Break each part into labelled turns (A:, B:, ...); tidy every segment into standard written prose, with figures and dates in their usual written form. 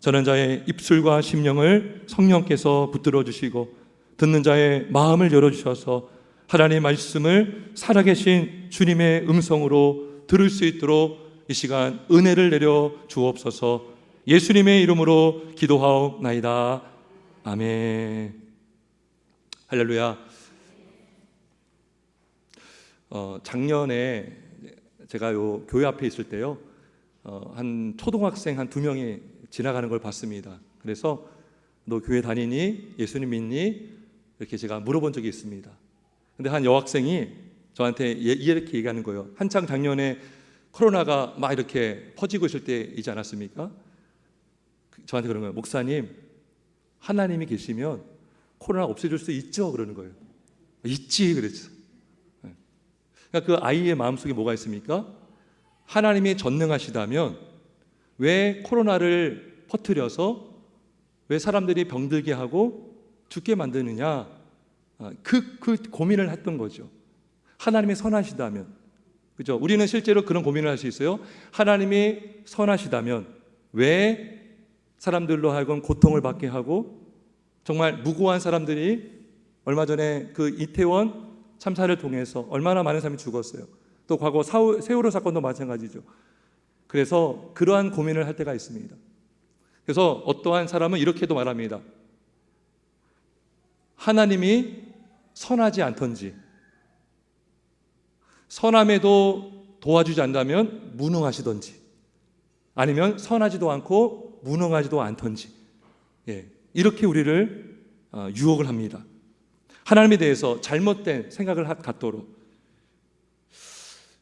A: 전하는 자의 입술과 심령을 성령께서 붙들어 주시고 듣는 자의 마음을 열어주셔서 하나님의 말씀을 살아계신 주님의 음성으로 들을 수 있도록 이 시간 은혜를 내려 주옵소서. 예수님의 이름으로 기도하옵나이다. 아멘. 할렐루야. 작년에 제가 요 교회 앞에 있을 때요, 한 초등학생 한 2명이 지나가는 걸 봤습니다. 그래서 너 교회 다니니? 예수님 믿니? 이렇게 제가 물어본 적이 있습니다. 근데 한 여학생이 저한테 이렇게 얘기하는 거예요. 한창 작년에 코로나가 막 이렇게 퍼지고 있을 때이지 않았습니까? 저한테 그런 거예요. 목사님, 하나님이 계시면 코로나 없애줄 수 있죠? 그러는 거예요. 있지, 그랬죠. 그러니까 그 아이의 마음속에 뭐가 있습니까? 하나님이 전능하시다면 왜 코로나를 퍼뜨려서 왜 사람들이 병들게 하고 죽게 만드느냐, 그 고민을 했던 거죠. 하나님이 선하시다면, 그죠? 우리는 실제로 그런 고민을 할 수 있어요. 하나님이 선하시다면 왜 사람들로 하여금 고통을 받게 하고 정말 무고한 사람들이 얼마 전에 그 이태원 참사를 통해서 얼마나 많은 사람이 죽었어요. 또 과거 세월호 사건도 마찬가지죠. 그래서 그러한 고민을 할 때가 있습니다. 그래서 어떠한 사람은 이렇게도 말합니다. 하나님이 선하지 않던지, 선함에도 도와주지 않다면 무능하시던지, 아니면 선하지도 않고 무능하지도 않던지, 이렇게 우리를 유혹을 합니다. 하나님에 대해서 잘못된 생각을 갖도록.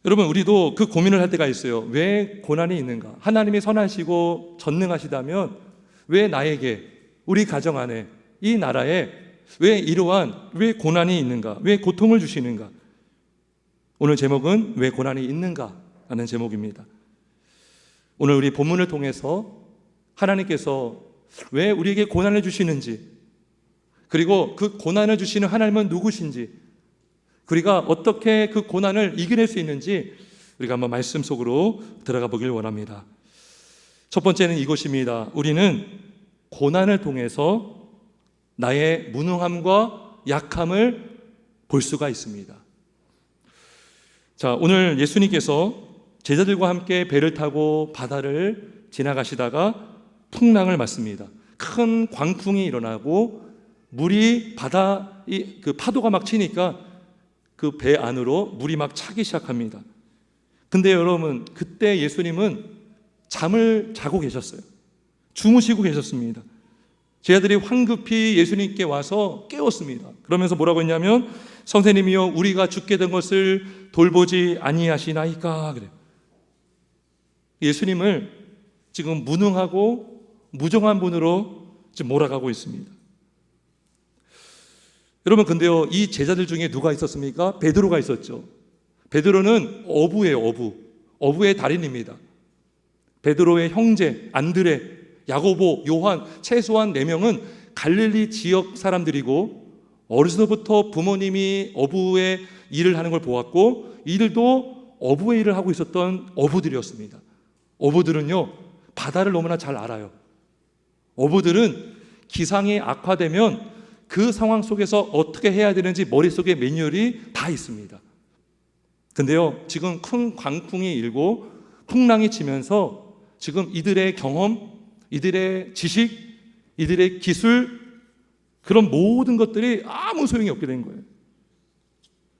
A: 여러분, 우리도 그 고민을 할 때가 있어요. 왜 고난이 있는가? 하나님이 선하시고 전능하시다면 왜 나에게, 우리 가정 안에, 이 나라에 왜 고난이 있는가? 왜 고통을 주시는가? 오늘 제목은 왜 고난이 있는가? 라는 제목입니다. 오늘 우리 본문을 통해서 하나님께서 왜 우리에게 고난을 주시는지, 그리고 그 고난을 주시는 하나님은 누구신지, 우리가 어떻게 그 고난을 이겨낼 수 있는지 우리가 한번 말씀 속으로 들어가 보길 원합니다. 첫 번째는 이것입니다. 우리는 고난을 통해서 나의 무능함과 약함을 볼 수가 있습니다. 자, 오늘 예수님께서 제자들과 함께 배를 타고 바다를 지나가시다가 풍랑을 맞습니다. 큰 광풍이 일어나고 물이 그 파도가 막 치니까 그 배 안으로 물이 막 차기 시작합니다. 근데 여러분, 그때 예수님은 잠을 자고 계셨어요. 주무시고 계셨습니다. 제자들이 황급히 예수님께 와서 깨웠습니다. 그러면서 뭐라고 했냐면, 선생님이여, 우리가 죽게 된 것을 돌보지 아니하시나이까? 그래요. 예수님을 지금 무능하고 무정한 분으로 지금 몰아가고 있습니다. 여러분, 근데요, 이 제자들 중에 누가 있었습니까? 베드로가 있었죠. 베드로는 어부예요. 어부의 달인입니다. 베드로의 형제 안드레, 야고보, 요한, 최소한 4명은 갈릴리 지역 사람들이고 어려서부터 부모님이 어부의 일을 하는 걸 보았고 이들도 어부의 일을 하고 있었던 어부들이었습니다. 어부들은요, 바다를 너무나 잘 알아요. 어부들은 기상이 악화되면 그 상황 속에서 어떻게 해야 되는지 머릿속에 매뉴얼이 다 있습니다. 근데요, 지금 큰 광풍이 일고 풍랑이 치면서 지금 이들의 경험, 이들의 지식, 이들의 기술, 그런 모든 것들이 아무 소용이 없게 된 거예요.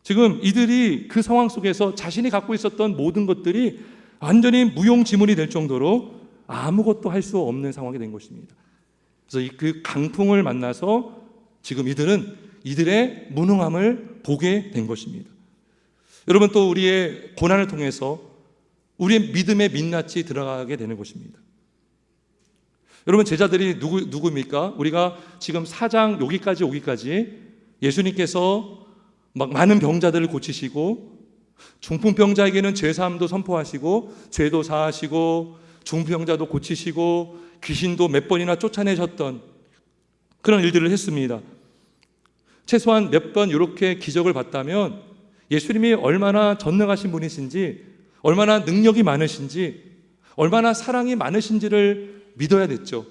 A: 지금 이들이 그 상황 속에서 자신이 갖고 있었던 모든 것들이 완전히 무용지물이 될 정도로 아무것도 할 수 없는 상황이 된 것입니다. 그래서 그 강풍을 만나서 지금 이들은 이들의 무능함을 보게 된 것입니다. 여러분, 또 우리의 고난을 통해서 우리의 믿음의 민낯이 들어가게 되는 것입니다. 여러분, 제자들이 누구입니까? 우리가 지금 4장 여기까지 오기까지 예수님께서 막 많은 병자들을 고치시고 중풍병자에게는 죄사함도 선포하시고 죄도 사하시고 중풍병자도 고치시고 귀신도 몇 번이나 쫓아내셨던 그런 일들을 했습니다. 최소한 몇 번 이렇게 기적을 봤다면 예수님이 얼마나 전능하신 분이신지, 얼마나 능력이 많으신지, 얼마나 사랑이 많으신지를 믿어야 됐죠.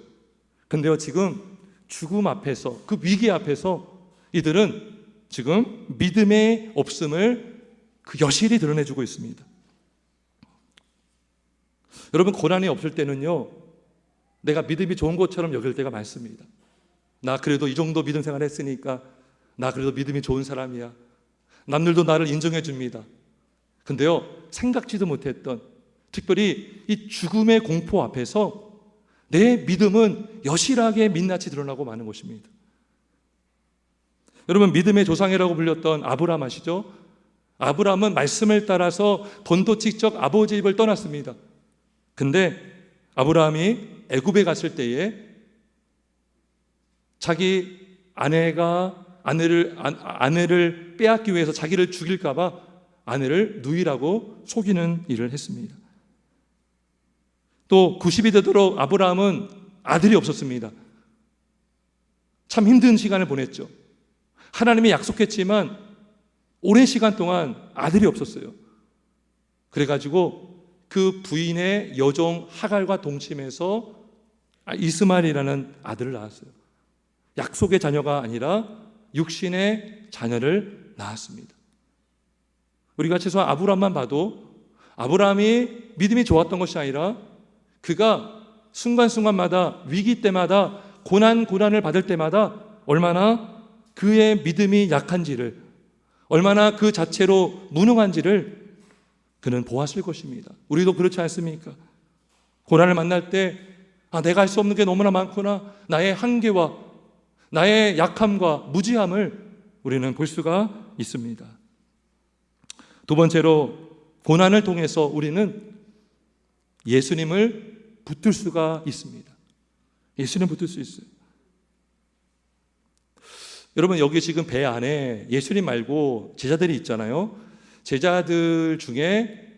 A: 근데요, 지금 죽음 앞에서, 그 위기 앞에서 이들은 지금 믿음의 없음을 그 여실히 드러내주고 있습니다. 여러분, 고난이 없을 때는요, 내가 믿음이 좋은 것처럼 여길 때가 많습니다. 나 그래도 이 정도 믿음 생활 했으니까 나 그래도 믿음이 좋은 사람이야. 남들도 나를 인정해 줍니다. 근데요, 생각지도 못했던, 특별히 이 죽음의 공포 앞에서 내 믿음은 여실하게 민낯이 드러나고 마는 것입니다. 여러분, 믿음의 조상이라고 불렸던 아브라함 아시죠? 아브라함은 말씀을 따라서 본토직적 아버지 집을 떠났습니다. 근데 아브라함이 애굽에 갔을 때에 자기 아내를 빼앗기 위해서 자기를 죽일까 봐 아내를 누이라고 속이는 일을 했습니다. 또 90이 되도록 아브라함은 아들이 없었습니다. 참 힘든 시간을 보냈죠. 하나님이 약속했지만 오랜 시간 동안 아들이 없었어요. 그래가지고 그 부인의 여종 하갈과 동침해서 이스마엘이라는 아들을 낳았어요. 약속의 자녀가 아니라 육신의 자녀를 낳았습니다. 우리가 최소한 아브라함만 봐도 아브라함이 믿음이 좋았던 것이 아니라 그가 순간순간마다 위기 때마다 고난을 받을 때마다 얼마나 그의 믿음이 약한지를, 얼마나 그 자체로 무능한지를 그는 보았을 것입니다. 우리도 그렇지 않습니까? 고난을 만날 때 내가 할 수 없는 게 너무나 많구나, 나의 한계와 나의 약함과 무지함을 우리는 볼 수가 있습니다. 두 번째로, 고난을 통해서 우리는 예수님을 붙들 수가 있습니다. 예수님 붙들 수 있어요. 여러분, 여기 지금 배 안에 예수님 말고 제자들이 있잖아요. 제자들 중에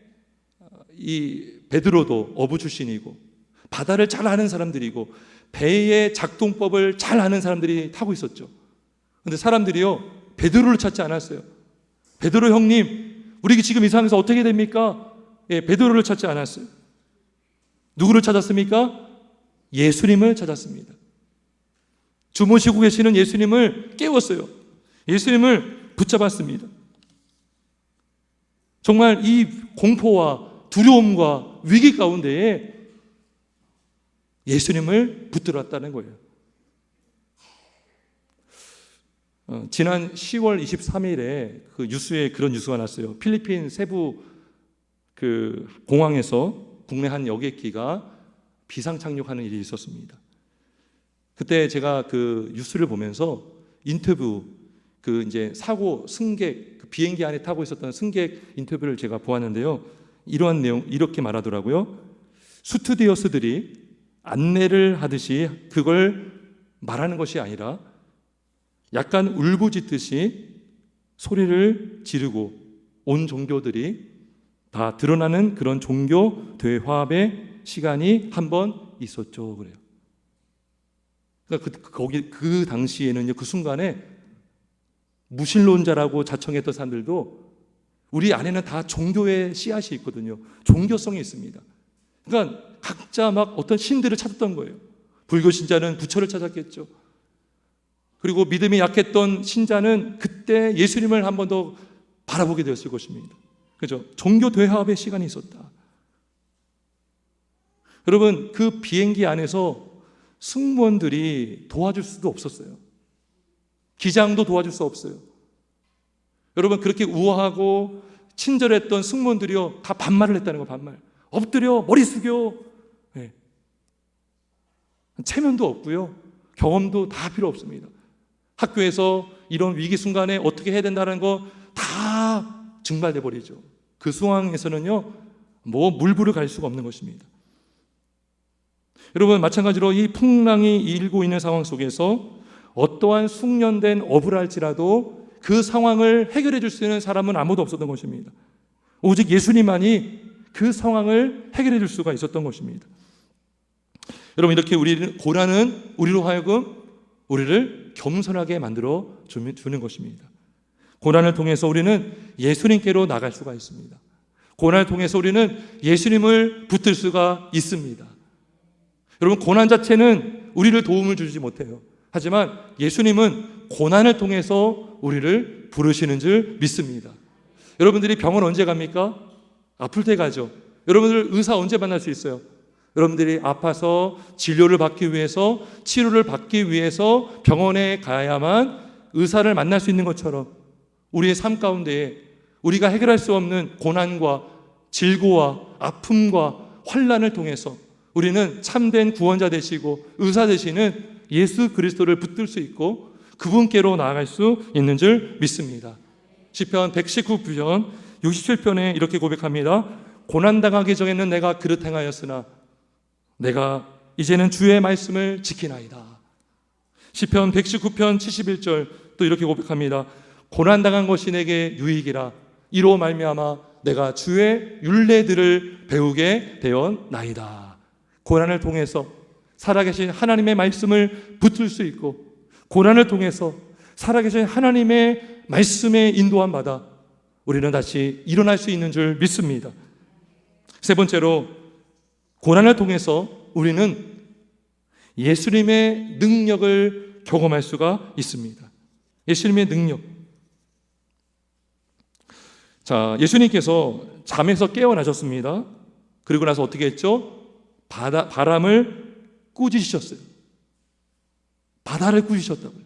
A: 이 베드로도 어부 출신이고 바다를 잘 아는 사람들이고 배의 작동법을 잘 아는 사람들이 타고 있었죠. 그런데 사람들이요, 베드로를 찾지 않았어요. 베드로 형님, 우리 지금 이 상황에서 어떻게 됩니까? 베드로를 찾지 않았어요. 누구를 찾았습니까? 예수님을 찾았습니다. 주무시고 계시는 예수님을 깨웠어요. 예수님을 붙잡았습니다. 정말 이 공포와 두려움과 위기 가운데에 예수님을 붙들었다는 거예요. 지난 10월 23일에 그 뉴스에 그런 뉴스가 났어요. 필리핀 세부 그 공항에서 국내 한 여객기가 비상 착륙하는 일이 있었습니다. 그때 제가 그 뉴스를 보면서 인터뷰, 그 이제 사고 승객, 그 비행기 안에 타고 있었던 승객 인터뷰를 제가 보았는데요. 이러한 내용, 이렇게 말하더라고요. 스튜디오스들이 안내를 하듯이 그걸 말하는 것이 아니라 약간 울부짖듯이 소리를 지르고 온 종교들이 다 드러나는 그런 종교 대화의 시간이 한 번 있었죠. 그래요. 그러니까 그 당시에는요, 그 순간에 무신론자라고 자청했던 사람들도 우리 안에는 다 종교의 씨앗이 있거든요. 종교성이 있습니다. 그러니까 각자 막 어떤 신들을 찾았던 거예요. 불교 신자는 부처를 찾았겠죠. 그리고 믿음이 약했던 신자는 그때 예수님을 한 번 더 바라보게 되었을 것입니다. 그죠? 종교 대화의 시간이 있었다. 여러분, 그 비행기 안에서 승무원들이 도와줄 수도 없었어요. 기장도 도와줄 수 없어요. 여러분, 그렇게 우아하고 친절했던 승무원들이요, 다 반말을 했다는 거. 반말. 엎드려, 머리 숙여. 네. 체면도 없고요, 경험도 다 필요 없습니다. 학교에서 이런 위기 순간에 어떻게 해야 된다는 거 다 증발돼 버리죠. 그 상황에서는요, 뭐 물불을 갈 수가 없는 것입니다. 여러분, 마찬가지로 이 풍랑이 일고 있는 상황 속에서 어떠한 숙련된 어부라 할지라도 그 상황을 해결해 줄 수 있는 사람은 아무도 없었던 것입니다. 오직 예수님만이 그 상황을 해결해 줄 수가 있었던 것입니다. 여러분, 이렇게 고난은 우리로 하여금 우리를 겸손하게 만들어 주는 것입니다. 고난을 통해서 우리는 예수님께로 나갈 수가 있습니다. 고난을 통해서 우리는 예수님을 붙들 수가 있습니다. 여러분, 고난 자체는 우리를 도움을 주지 못해요. 하지만 예수님은 고난을 통해서 우리를 부르시는 줄 믿습니다. 여러분들이 병원 언제 갑니까? 아플 때 가죠. 여러분들 의사 언제 만날 수 있어요? 여러분들이 아파서 진료를 받기 위해서, 치료를 받기 위해서 병원에 가야만 의사를 만날 수 있는 것처럼 우리의 삶 가운데에 우리가 해결할 수 없는 고난과 질고와 아픔과 환난을 통해서 우리는 참된 구원자 되시고 의사 되시는 예수 그리스도를 붙들 수 있고 그분께로 나아갈 수 있는 줄 믿습니다. 시편 119편 67편에 이렇게 고백합니다. 고난당하기 전에는 내가 그릇 행하였으나 내가 이제는 주의 말씀을 지키나이다. 시편 119편 71절 또 이렇게 고백합니다. 고난당한 것이 내게 유익이라 이로 말미암아 내가 주의 율례들을 배우게 되었나이다. 고난을 통해서 살아계신 하나님의 말씀을 붙들 수 있고 고난을 통해서 살아계신 하나님의 말씀에 인도함 받아 우리는 다시 일어날 수 있는 줄 믿습니다. 세 번째로 고난을 통해서 우리는 예수님의 능력을 경험할 수가 있습니다. 예수님의 능력. 자, 예수님께서 잠에서 깨어나셨습니다. 그리고 나서 어떻게 했죠? 바람을 꾸짖으셨어요. 바다를 꾸짖으셨다고요.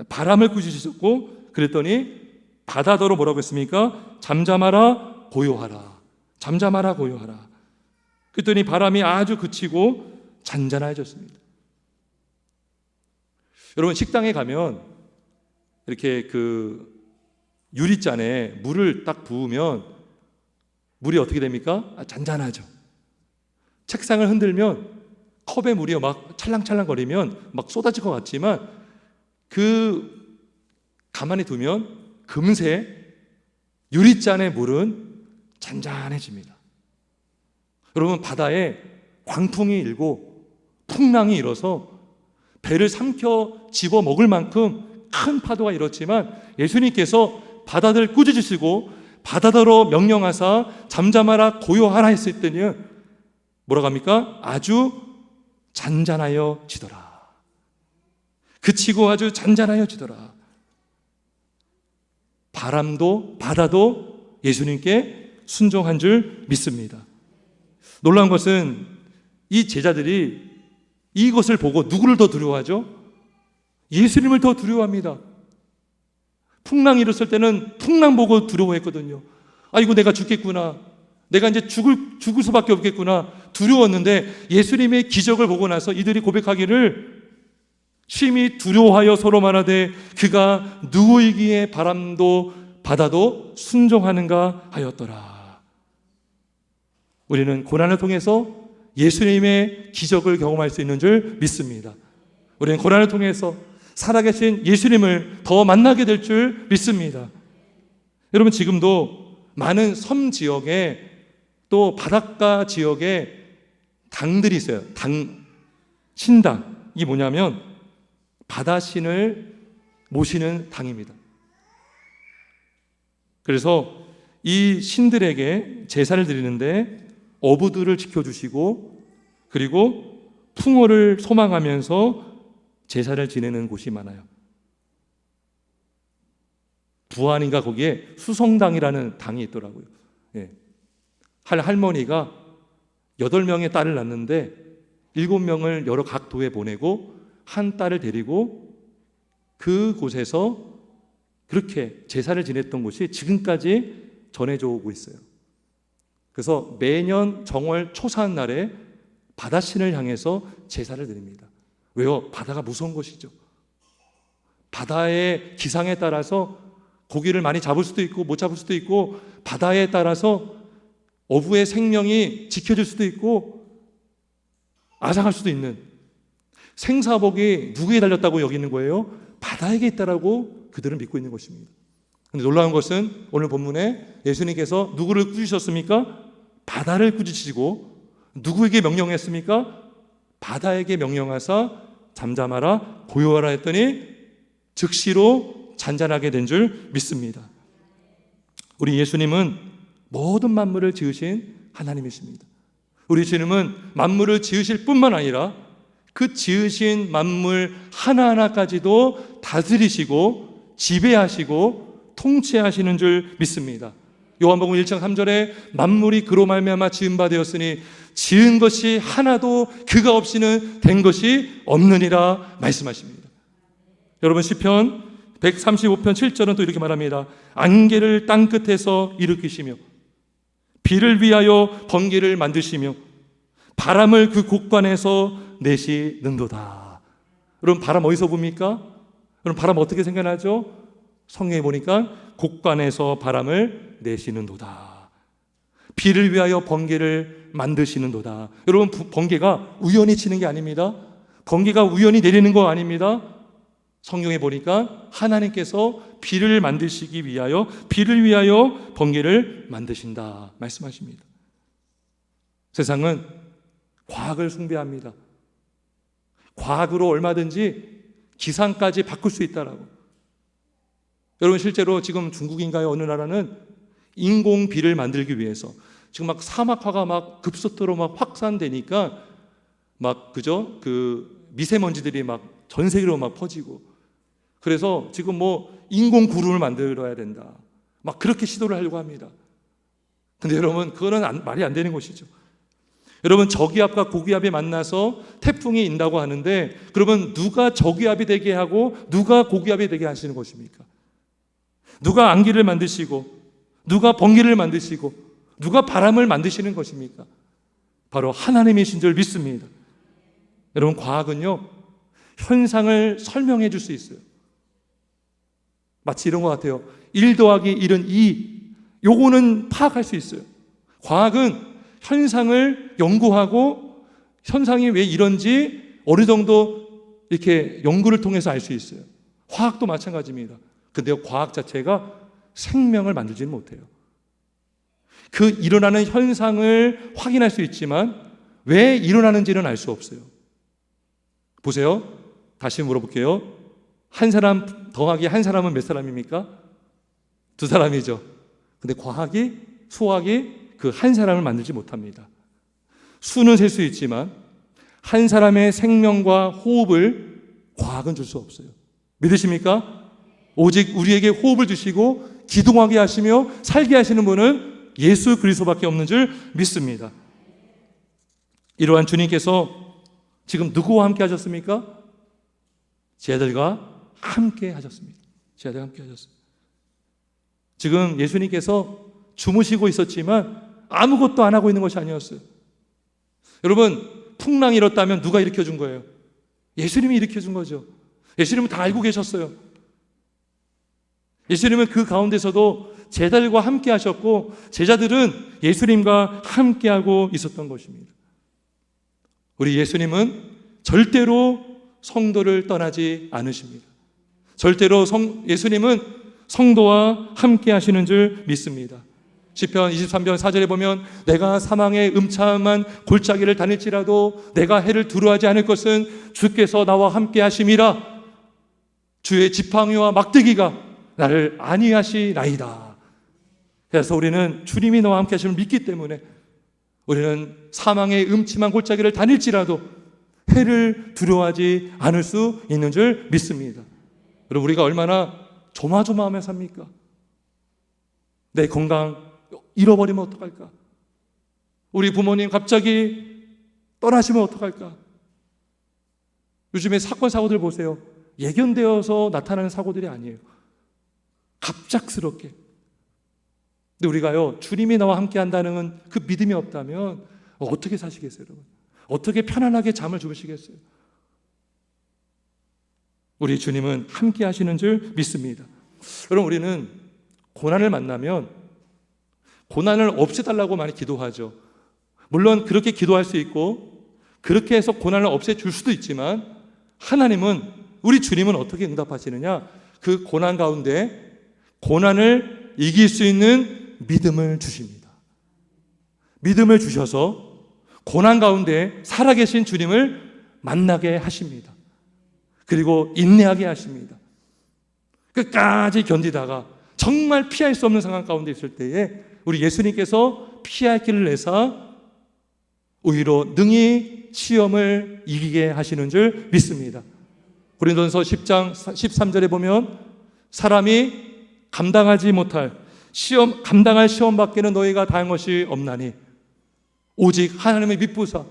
A: 바람을 꾸짖으셨고 그랬더니 바다더러 뭐라고 했습니까? 잠잠하라 고요하라. 잠잠하라 고요하라. 그랬더니 바람이 아주 그치고 잔잔해졌습니다. 여러분 식당에 가면 이렇게 그 유리잔에 물을 딱 부으면 물이 어떻게 됩니까? 잔잔하죠. 책상을 흔들면 컵에 물이 막 찰랑찰랑 거리면 막 쏟아질 것 같지만 그 가만히 두면 금세 유리잔의 물은 잔잔해집니다. 여러분 바다에 광풍이 일고 풍랑이 일어서 배를 삼켜 집어 먹을 만큼 큰 파도가 일었지만 예수님께서 바다를 꾸짖으시고 바다더러 명령하사 잠잠하라 고요하라 했을 때는 뭐라고 합니까? 아주 잔잔하여 지더라. 그치고 아주 잔잔하여 지더라. 바람도 바다도 예수님께 순종한 줄 믿습니다. 놀라운 것은 이 제자들이 이것을 보고 누구를 더 두려워하죠? 예수님을 더 두려워합니다. 풍랑이 일었을 때는 풍랑 보고 두려워했거든요. 아이고 내가 죽겠구나. 내가 이제 죽을 수밖에 없겠구나. 두려웠는데 예수님의 기적을 보고 나서 이들이 고백하기를 심히 두려워하여 서로 말하되 그가 누구이기에 바람도 바다도 순종하는가 하였더라. 우리는 고난을 통해서 예수님의 기적을 경험할 수 있는 줄 믿습니다. 우리는 고난을 통해서 살아계신 예수님을 더 만나게 될 줄 믿습니다. 여러분 지금도 많은 섬 지역에 또 바닷가 지역에 당들이 있어요. 신당. 이게 뭐냐면 바다신을 모시는 당입니다. 그래서 이 신들에게 제사를 드리는데 어부들을 지켜주시고 그리고 풍어를 소망하면서 제사를 지내는 곳이 많아요. 부안인가 거기에 수성당이라는 당이 있더라고요. 예. 할머니가 8명의 딸을 낳는데 7명을 여러 각 도에 보내고 한 딸을 데리고 그곳에서 그렇게 제사를 지냈던 곳이 지금까지 전해져 오고 있어요. 그래서 매년 정월 초사한 날에 바다신을 향해서 제사를 드립니다. 왜요? 바다가 무서운 것이죠. 바다의 기상에 따라서 고기를 많이 잡을 수도 있고 못 잡을 수도 있고 바다에 따라서 어부의 생명이 지켜질 수도 있고 앗아갈 수도 있는 생사복이 누구에 달렸다고 여기는 거예요? 바다에게 있다라고 그들은 믿고 있는 것입니다. 그런데 놀라운 것은 오늘 본문에 예수님께서 누구를 꾸짖으셨습니까? 바다를 꾸짖으시고 누구에게 명령했습니까? 바다에게 명령하사 잠잠하라 고요하라 했더니 즉시로 잔잔하게 된 줄 믿습니다. 우리 예수님은 모든 만물을 지으신 하나님이십니다. 우리 주님은 만물을 지으실 뿐만 아니라 그 지으신 만물 하나하나까지도 다스리시고 지배하시고 통치하시는 줄 믿습니다. 요한복음 1장 3절에 만물이 그로 말미암아 지은 바 되었으니 지은 것이 하나도 그가 없이는 된 것이 없느니라 말씀하십니다. 여러분, 시편 135편 7절은 또 이렇게 말합니다. 안개를 땅 끝에서 일으키시며 비를 위하여 번개를 만드시며 바람을 그 곳간에서 내시는도다. 여러분, 바람 어디서 붑니까? 여러분, 바람 어떻게 생겨나죠? 성경에 보니까 곳간에서 바람을 내시는도다. 비를 위하여 번개를 만드시는도다. 여러분, 번개가 우연히 치는 게 아닙니다. 번개가 우연히 내리는 거 아닙니다. 성경에 보니까 하나님께서 비를 만드시기 위하여, 비를 위하여 번개를 만드신다 말씀하십니다. 세상은 과학을 숭배합니다. 과학으로 얼마든지 기상까지 바꿀 수 있다라고. 여러분, 실제로 지금 중국인가요? 어느 나라는 인공 비를 만들기 위해서 지금 막 사막화가 막 급속도로 막 확산되니까 막 그 미세먼지들이 막 전 세계로 막 퍼지고, 그래서 지금 뭐 인공 구름을 만들어야 된다, 막 그렇게 시도를 하려고 합니다. 근데 여러분, 그거는 말이 안 되는 것이죠. 여러분, 저기압과 고기압이 만나서 태풍이 인다고 하는데, 그러면 누가 저기압이 되게 하고 누가 고기압이 되게 하시는 것입니까? 누가 안개를 만드시고 누가 번개를 만드시고 누가 바람을 만드시는 것입니까? 바로 하나님이신 줄 믿습니다. 여러분, 과학은요 현상을 설명해 줄 수 있어요. 마치 이런 것 같아요. 1 더하기 1은 2, 요거는 파악할 수 있어요. 과학은 현상을 연구하고 현상이 왜 이런지 어느 정도 이렇게 연구를 통해서 알 수 있어요. 화학도 마찬가지입니다. 근데 과학 자체가 생명을 만들지는 못해요. 그 일어나는 현상을 확인할 수 있지만 왜 일어나는지는 알 수 없어요. 보세요. 다시 물어볼게요. 한 사람 더하기 한 사람은 몇 사람입니까? 2사람이죠. 근데 과학이, 수학이 그 한 사람을 만들지 못합니다. 수는 셀 수 있지만 한 사람의 생명과 호흡을 과학은 줄 수 없어요. 믿으십니까? 오직 우리에게 호흡을 주시고 기동하게 하시며 살게 하시는 분은 예수 그리스도밖에 없는 줄 믿습니다. 이러한 주님께서 지금 누구와 함께 하셨습니까? 제자들과 함께 하셨습니다. 제자들과 함께 하셨습니다. 지금 예수님께서 주무시고 있었지만 아무것도 안 하고 있는 것이 아니었어요. 여러분, 풍랑이 일었다면 누가 일으켜준 거예요? 예수님이 일으켜준 거죠. 예수님은 다 알고 계셨어요. 예수님은 그 가운데서도 제자들과 함께 하셨고, 제자들은 예수님과 함께하고 있었던 것입니다. 우리 예수님은 절대로 성도를 떠나지 않으십니다. 절대로 예수님은 성도와 함께 하시는 줄 믿습니다. 시편 23편 4절에 보면 내가 사망의 음침한 골짜기를 다닐지라도 내가 해를 두려워하지 않을 것은 주께서 나와 함께 하심이라. 주의 지팡이와 막대기가 나를 안위하시나이다. 그래서 우리는 주님이 나와 함께 하심을 믿기 때문에 우리는 사망의 음침한 골짜기를 다닐지라도 해를 두려워하지 않을 수 있는 줄 믿습니다. 여러분, 우리가 얼마나 조마조마하며 삽니까? 내 건강 잃어버리면 어떡할까? 우리 부모님 갑자기 떠나시면 어떡할까? 요즘에 사건 사고들 보세요. 예견되어서 나타나는 사고들이 아니에요. 갑작스럽게. 근데 우리가요, 주님이 나와 함께 한다는 그 믿음이 없다면 어떻게 사시겠어요, 여러분? 어떻게 편안하게 잠을 주무시겠어요? 우리 주님은 함께 하시는 줄 믿습니다. 여러분, 우리는 고난을 만나면 고난을 없애달라고 많이 기도하죠. 물론 그렇게 기도할 수 있고 그렇게 해서 고난을 없애줄 수도 있지만, 하나님은, 우리 주님은 어떻게 응답하시느냐? 그 고난 가운데 고난을 이길 수 있는 믿음을 주십니다. 믿음을 주셔서 고난 가운데 살아계신 주님을 만나게 하십니다. 그리고 인내하게 하십니다. 끝까지 견디다가 정말 피할 수 없는 상황 가운데 있을 때에 우리 예수님께서 피할 길을 내사 오히려 능히 시험을 이기게 하시는 줄 믿습니다. 고린도전서 10장 13절에 보면 사람이 감당할 시험 밖에는 너희가 당한 것이 없나니 오직 하나님의 믿부사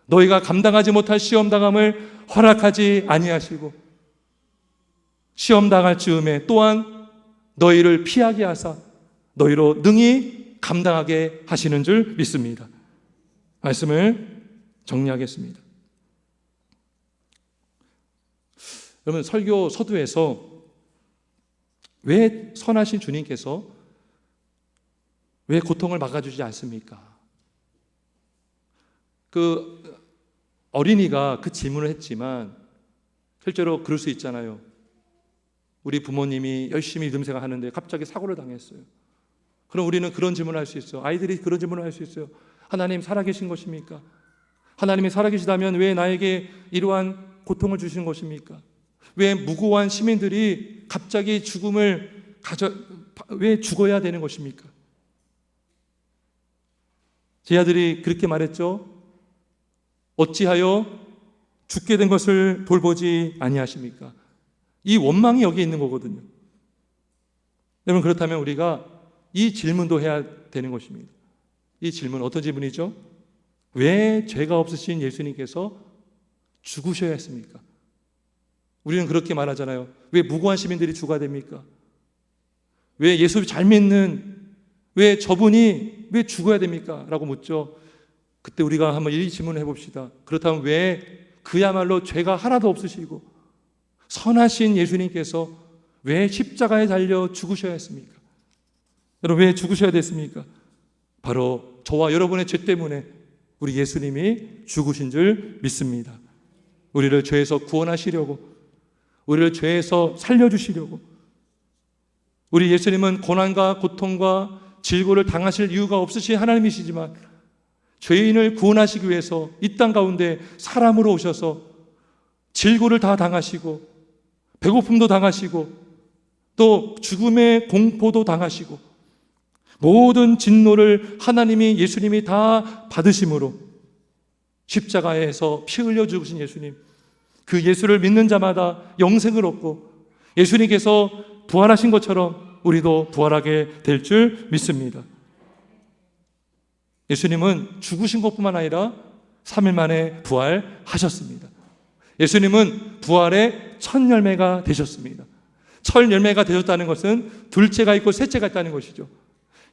A: 너희가 감당하지 못할 시험 당함을 허락하지 아니하시고 시험 당할 즈음에 또한 너희를 피하게 하사 너희로 능히 감당하게 하시는 줄 믿습니다. 말씀을 정리하겠습니다. 여러분, 설교 서두에서 왜 선하신 주님께서 왜 고통을 막아주지 않습니까? 그 어린이가 그 질문을 했지만 실제로 그럴 수 있잖아요. 우리 부모님이 열심히 믿음 생활하는데 갑자기 사고를 당했어요. 그럼 우리는 그런 질문을 할 수 있어요. 아이들이 그런 질문을 할 수 있어요. 하나님 살아계신 것입니까? 하나님이 살아계시다면 왜 나에게 이러한 고통을 주시는 것입니까? 왜 무고한 시민들이 갑자기 왜 죽어야 되는 것입니까? 제 아들이 그렇게 말했죠. 어찌하여 죽게 된 것을 돌보지 아니하십니까? 이 원망이 여기 있는 거거든요. 여러분, 그렇다면 우리가 이 질문도 해야 되는 것입니다. 이 질문 어떤 질문이죠? 왜 죄가 없으신 예수님께서 죽으셔야 했습니까? 우리는 그렇게 말하잖아요. 왜 무고한 시민들이 죽어야 됩니까? 왜 예수 잘 믿는 왜 저분이 왜 죽어야 됩니까? 라고 묻죠. 그때 우리가 한번 이 질문을 해봅시다. 그렇다면 왜 그야말로 죄가 하나도 없으시고 선하신 예수님께서 왜 십자가에 달려 죽으셔야 했습니까? 여러분, 왜 죽으셔야 됐습니까? 바로 저와 여러분의 죄 때문에 우리 예수님이 죽으신 줄 믿습니다. 우리를 죄에서 구원하시려고, 우리를 죄에서 살려주시려고. 우리 예수님은 고난과 고통과 질고를 당하실 이유가 없으신 하나님이시지만 죄인을 구원하시기 위해서 이 땅 가운데 사람으로 오셔서 질고를 다 당하시고 배고픔도 당하시고 또 죽음의 공포도 당하시고 모든 진노를 예수님이 다 받으심으로 십자가에서 피 흘려 죽으신 예수님, 그 예수를 믿는 자마다 영생을 얻고 예수님께서 부활하신 것처럼 우리도 부활하게 될 줄 믿습니다. 예수님은 죽으신 것뿐만 아니라 3일 만에 부활하셨습니다. 예수님은 부활의 첫 열매가 되셨습니다. 첫 열매가 되셨다는 것은 둘째가 있고 셋째가 있다는 것이죠.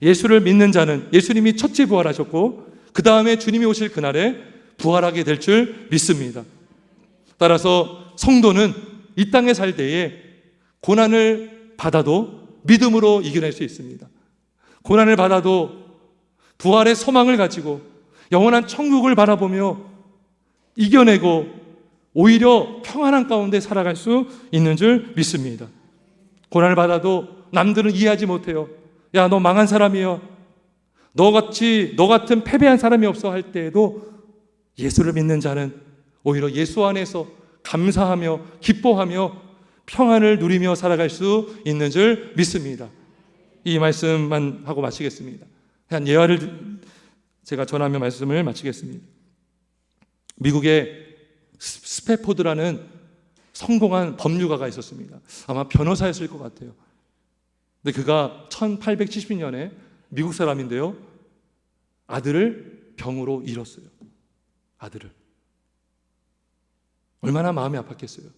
A: 예수를 믿는 자는 예수님이 첫째 부활하셨고 그 다음에 주님이 오실 그날에 부활하게 될 줄 믿습니다. 따라서 성도는 이 땅에 살 때에 고난을 받아도 믿음으로 이겨낼 수 있습니다. 고난을 받아도 부활의 소망을 가지고 영원한 천국을 바라보며 이겨내고 오히려 평안한 가운데 살아갈 수 있는 줄 믿습니다. 고난을 받아도 남들은 이해하지 못해요. 야, 너 망한 사람이여. 너 같은 패배한 사람이 없어 할 때에도 예수를 믿는 자는 오히려 예수 안에서 감사하며 기뻐하며 평안을 누리며 살아갈 수 있는 줄 믿습니다. 이 말씀만 하고 마치겠습니다. 한 예화를 제가 전하며 말씀을 마치겠습니다. 미국의 스패포드라는 성공한 법률가가 있었습니다. 아마 변호사였을 것 같아요. 근데 그가 1870년에 미국 사람인데요, 아들을 병으로 잃었어요. 아들을. 얼마나 마음이 아팠겠어요.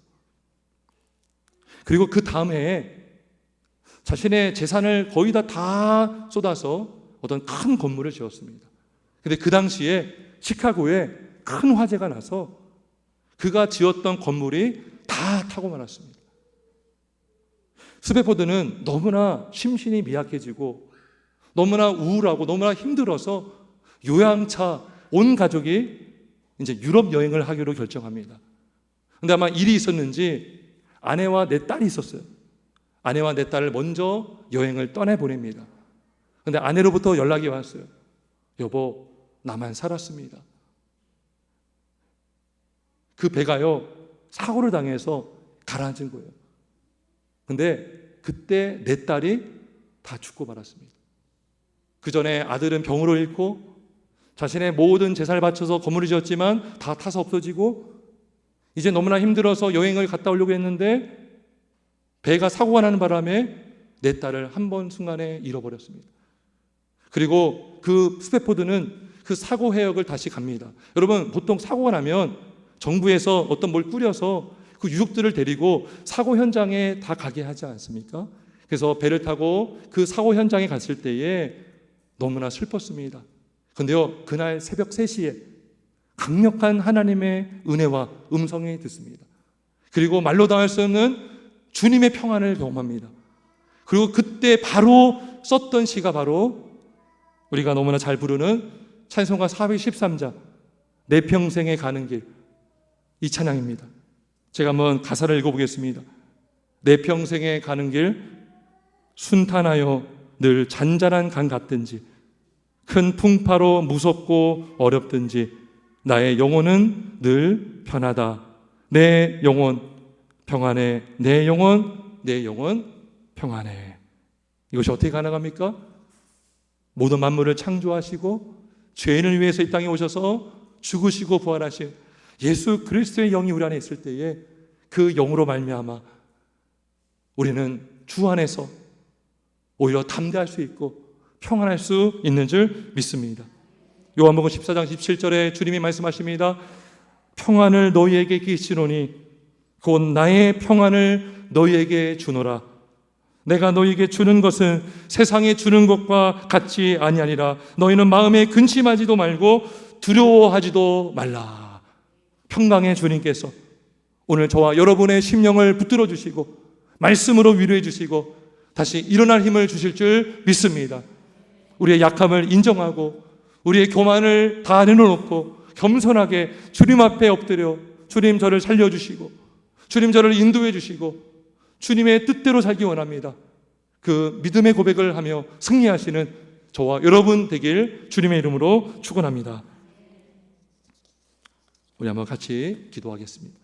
A: 그리고 그 다음 해에 자신의 재산을 거의 다 쏟아서 어떤 큰 건물을 지었습니다. 근데 그 당시에 시카고에 큰 화재가 나서 그가 지었던 건물이 다 타고 말았습니다. 스패포드는 너무나 심신이 미약해지고 너무나 우울하고 너무나 힘들어서 요양차 온 가족이 이제 유럽 여행을 하기로 결정합니다. 근데 아마 일이 있었는지 아내와 내 딸이 있었어요. 아내와 내 딸을 먼저 여행을 떠내보냅니다. 근데 아내로부터 연락이 왔어요. 여보, 나만 살았습니다. 그 배가요, 사고를 당해서 가라앉은 거예요. 근데 그때 내 딸이 다 죽고 말았습니다. 그 전에 아들은 병으로 잃고 자신의 모든 재산을 바쳐서 건물을 지었지만 다 타서 없어지고, 이제 너무나 힘들어서 여행을 갔다 오려고 했는데 배가 사고가 나는 바람에 내 딸을 한 번 순간에 잃어버렸습니다. 그리고 그 스태포드는 그 사고 해역을 다시 갑니다. 여러분, 보통 사고가 나면 정부에서 어떤 뭘 꾸려서 그 유족들을 데리고 사고 현장에 다 가게 하지 않습니까? 그래서 배를 타고 그 사고 현장에 갔을 때에 너무나 슬펐습니다. 그런데요, 그날 새벽 3시에 강력한 하나님의 은혜와 음성이 듣습니다. 그리고 말로 당할 수 없는 주님의 평안을 경험합니다. 그리고 그때 바로 썼던 시가 바로 우리가 너무나 잘 부르는 찬송가 413자 내 평생에 가는 길, 이 찬양입니다. 제가 한번 가사를 읽어보겠습니다. 내 평생에 가는 길 순탄하여 늘 잔잔한 강 같든지 큰 풍파로 무섭고 어렵든지 나의 영혼은 늘 편하다. 내 영혼 평안해. 내 영혼 평안해. 이것이 어떻게 가능합니까? 모든 만물을 창조하시고 죄인을 위해서 이 땅에 오셔서 죽으시고 부활하신 예수 그리스도의 영이 우리 안에 있을 때에 그 영으로 말미암아 우리는 주 안에서 오히려 담대할 수 있고 평안할 수 있는 줄 믿습니다. 요한복음 14장 17절에 주님이 말씀하십니다. 평안을 너희에게 끼치노니 곧 나의 평안을 너희에게 주노라. 내가 너희에게 주는 것은 세상에 주는 것과 같지 아니하니라. 너희는 마음에 근심하지도 말고 두려워하지도 말라. 평강의 주님께서 오늘 저와 여러분의 심령을 붙들어 주시고 말씀으로 위로해 주시고 다시 일어날 힘을 주실 줄 믿습니다. 우리의 약함을 인정하고 우리의 교만을 다 내려놓고 겸손하게 주님 앞에 엎드려 주님 저를 살려주시고 주님 저를 인도해 주시고 주님의 뜻대로 살기 원합니다. 그 믿음의 고백을 하며 승리하시는 저와 여러분 되길 주님의 이름으로 축원합니다. 우리 한번 같이 기도하겠습니다.